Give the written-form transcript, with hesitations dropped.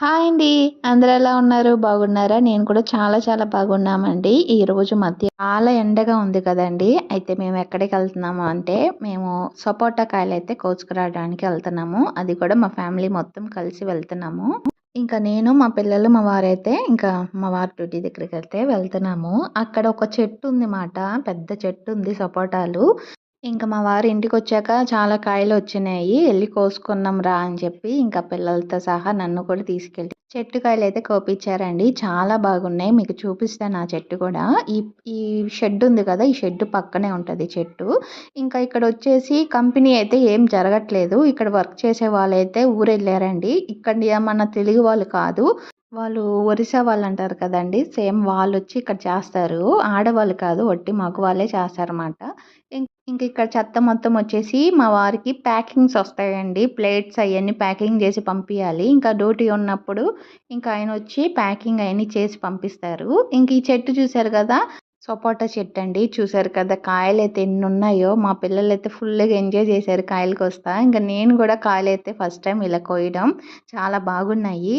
Hi అండి. అందరూ ఎలా ఉన్నారు? బాగున్నారా? నేను కూడా చాలా చాలా బాగున్నామండి. ఈరోజు చాలా ఎండగా ఉంది కదండీ! అయితే మేము ఎక్కడికెళ్తున్నాము అంటే, మేము సపోటా కాయలైతే కోసుకురావడానికి ఎళ్తున్నాము. అది కూడా మా ఫ్యామిలీ మొత్తం కలిసి వెళ్తున్నాము. ఇంకా నేను, మా పిల్లలు, మా వారైతే ఇంకా మా వారు డ్యూటీ దగ్గరికైతే వెళ్తున్నాము. అక్కడ ఒక చెట్టు ఉంది మాట. పెద్ద చెట్టుంది సపోటాలు. ఇంక మా వారు ఇంటికొచ్చాక చాలా కాయలొచ్చినాయి. "ఎళ్లి కోసుకుందాం రా" అని చెప్పి ఇంకా పిల్లలతో సహా నన్ను కూడా తీసుకెళ్ళి చెట్టు కాయలైతే కోపిచ్చారండి. చాలా బాగున్నాయి. మీకు చూపిస్తాను ఆ చెట్టు కూడా. ఈ ఈ షెడ్ ఉంది కదా! ఈ షెడ్ పక్కనే ఉంటది చెట్టు. ఇంకా ఇక్కడొచ్చేసి కంపెనీ అయితే ఏం జరగట్లేదు. ఇక్కడ వర్క్ చేసే వాళ్ళైతే ఊరెళ్ళారండి. ఇక్కడ మన తెలుగు వాళ్ళు కాదు. వాళ్ళు ఒరిస్సా వాళ్ళంటారు కదండీ! సేమ్ వాళ్ళొచ్చి ఇక్కడ చేస్తారు. ఆడవాళ్ళు కాదు. ఒట్టి మగవాళ్ళే చేస్తారన్నమాట. ఇంక ఇక్కడ చెత్త మొత్తం వచ్చేసి మా వారికి ప్యాకింగ్స్ వస్తాయండి. ప్లేట్స్ అయన్నీ ప్యాకింగ్ చేసి పంపియాలి. ఇంకా డ్యూటీ ఉన్నప్పుడు ఇంకా ఆయనొచ్చి ప్యాకింగ్ అయన్నీ చేసి పంపిస్తారు. ఇంక ఈ చెట్టు చూసారు కదా! సపోటా చెట్టండి. చూసారు కదా! కాయలైతే ఎన్నున్నాయో. మా పిల్లలైతే ఫుల్‌గా ఎంజాయ్ చేశారు కాయలు కోస్తా. ఇంక నేను కూడా కాయలైతే ఫస్ట్ టైమ్ ఇలా కోయడం. చాలా బాగున్నాయి.